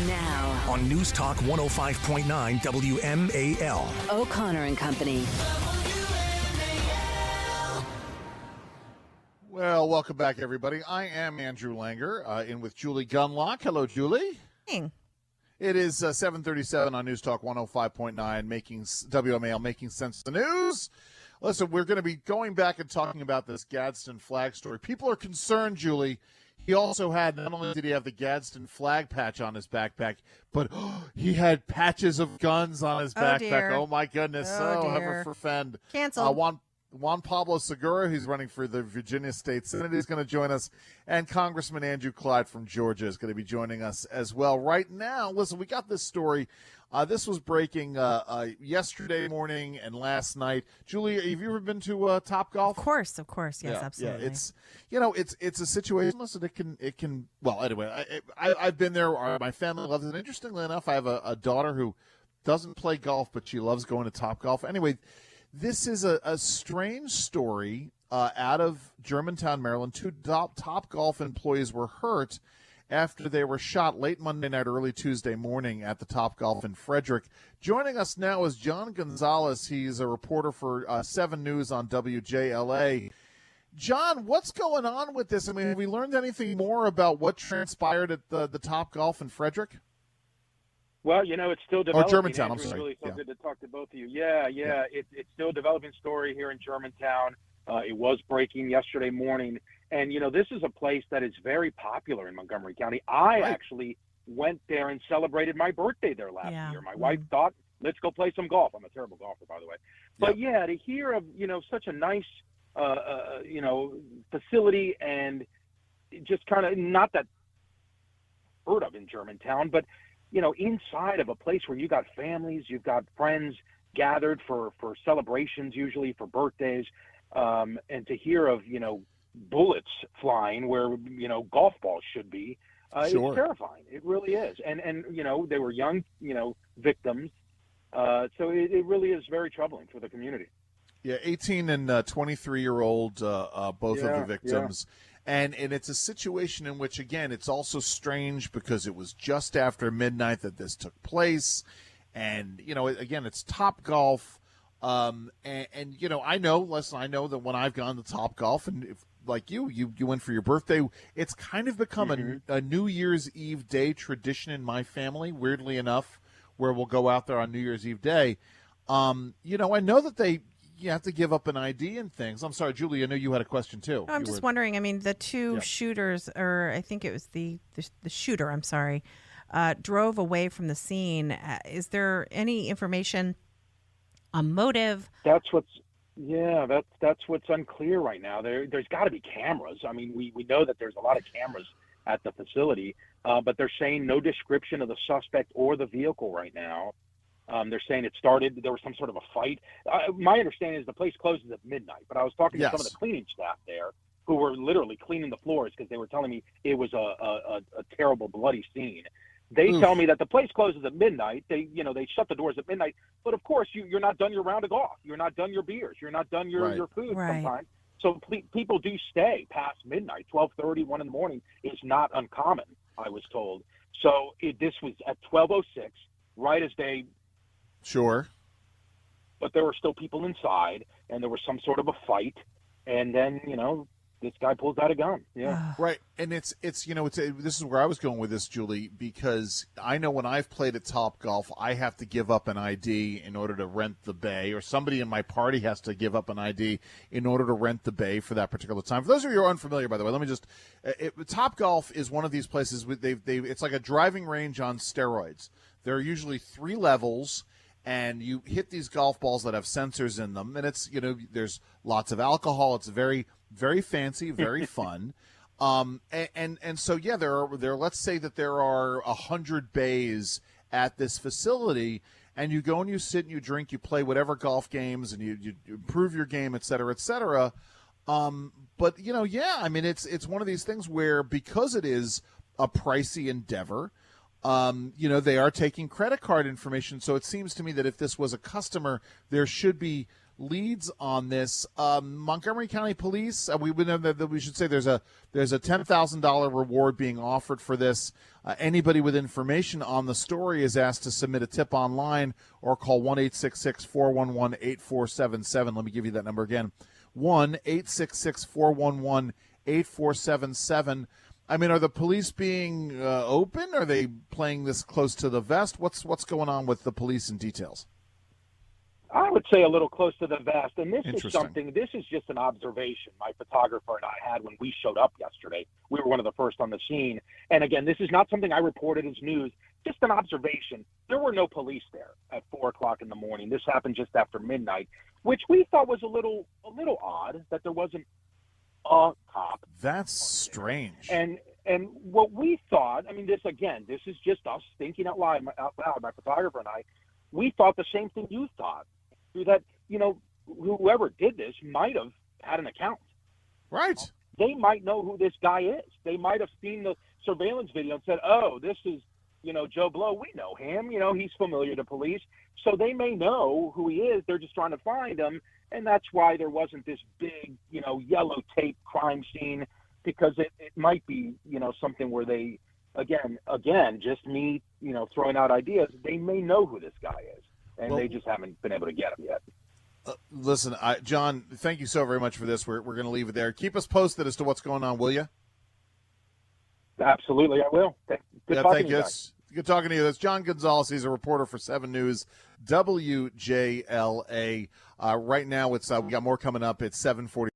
Now on News Talk 105.9 WMAL. O'Connor and Company. Well, welcome back, everybody. I am Andrew Langer, in with Julie Gunlock. Hello, Julie. Hey. It is 7:37 on News Talk 105.9, making WMAL, making sense of the news. Listen, we're going to be going back and talking about this Gadsden flag story. People are concerned, Julie. He also had, not only did he have the Gadsden flag patch on his backpack, but he had patches of guns on his backpack. Dear. Oh, my goodness. Heaven forfend. Canceled. Juan Pablo Segura, who's running for the Virginia State Senate, is going to join us. And Congressman Andrew Clyde from Georgia is going to be joining us as well. Right now, listen, we got this story. This was breaking yesterday morning and last night. Julie, have you ever been to Topgolf? Of course. Yes, absolutely. Yeah, it's a situation. Listen, it can. Well, anyway, I've been there. My family loves it. Interestingly enough, I have a daughter who doesn't play golf, but she loves going to Topgolf. Anyway, this is a strange story out of Germantown, Maryland. Two Topgolf employees were hurt after they were shot late Monday night, early Tuesday morning at the Topgolf in Frederick. Joining us now is John Gonzalez. He's a reporter for 7 News on WJLA. John, what's going on with this? I mean, have we learned anything more about what transpired at the Topgolf in Frederick? Well, it's still developing. Oh, Germantown, Andrew, I'm sorry. Really good to talk to both of you. Yeah. It's still a developing story here in Germantown. It was breaking yesterday morning. And, this is a place that is very popular in Montgomery County. I actually went there and celebrated my birthday there last year. My wife thought, let's go play some golf. I'm a terrible golfer, by the way. But, to hear of, such a nice, facility and just kind of not that heard of in Germantown, but, inside of a place where you got families, you've got friends gathered for celebrations, usually for birthdays, and to hear of, bullets flying where, golf balls should be, Sure. It's terrifying. It really is. And they were young, victims. So it really is very troubling for the community. Yeah, 18 and 23-year-old, both of the victims. Yeah. And it's a situation in which, again, it's also strange because it was just after midnight that this took place. And, again, it's Topgolf. I know that when I've gone to Topgolf, and if, like you went for your birthday, it's kind of become a New Year's Eve day tradition in my family, weirdly enough, where we'll go out there on New Year's Eve day. I know that you have to give up an ID and things. I'm sorry, Julie, I know you had a question too. I'm just wondering, I mean, the two shooters, or I think it was the shooter, I'm sorry, drove away from the scene. Is there any information on motive? That's what's unclear right now. There's got to be cameras. I mean, we know that there's a lot of cameras at the facility, but they're saying no description of the suspect or the vehicle right now. They're saying there was some sort of a fight. My understanding is the place closes at midnight, but I was talking to some of the cleaning staff there who were literally cleaning the floors because they were telling me it was a terrible, bloody scene. They tell me that the place closes at midnight. They shut the doors at midnight. But, of course, you're not done your round of golf. You're not done your beers. You're not done your food sometimes. So people do stay past midnight. 12:30, 1 in the morning is not uncommon, I was told. So this was at 12:06, right as they – Sure. But there were still people inside, and there was some sort of a fight. And then, this guy pulls out a gun. Yeah. Right. And this is where I was going with this, Julie, because I know when I've played at Topgolf, I have to give up an ID in order to rent the bay, or somebody in my party has to give up an ID in order to rent the bay for that particular time. For those of you who are unfamiliar, by the way, let me just Topgolf is one of these places it's like a driving range on steroids. There are usually 3 levels, and you hit these golf balls that have sensors in them, and it's, there's lots of alcohol. It's very, very fancy, very fun. And so, there are, let's say that there are 100 bays at this facility, and you go and you sit and you drink, you play whatever golf games, and you improve your game, et cetera, et cetera. But, I mean, it's one of these things where, because it is a pricey endeavor, they are taking credit card information. So it seems to me that if this was a customer, there should be leads on this. Montgomery County Police, we know that we should say there's a $10,000 reward being offered for this. Anybody with information on the story is asked to submit a tip online or call 1-866-411-8477. Let me give you that number again, 1-866-411-8477. I mean, are the police being open? Are they playing this close to the vest? What's going on with the police in details? I would say a little close to the vest. And this is just an observation my photographer and I had when we showed up yesterday. We were one of the first on the scene. And again, this is not something I reported as news, just an observation. There were no police there at 4 o'clock in the morning. This happened just after midnight, which we thought was a little odd that there wasn't a cop. That's strange. And what we thought, I mean, this is just us thinking out loud, my photographer and I, we thought the same thing you thought, that, whoever did this might have had an account. Right. They might know who this guy is. They might have seen the surveillance video and said, oh, this is, Joe Blow. We know him. He's familiar to police. So they may know who he is. They're just trying to find him. And that's why there wasn't this big, yellow tape crime scene, because it might be, something where they, again, just me, throwing out ideas, they may know who this guy is. And they just haven't been able to get him yet. Listen, John, thank you so very much for this. We're going to leave it there. Keep us posted as to what's going on, will you? Absolutely, I will. Good talking to you guys. Good talking to you. That's John Gonzalez. He's a reporter for 7 News, WJLA. Right now, we got more coming up at 7:40.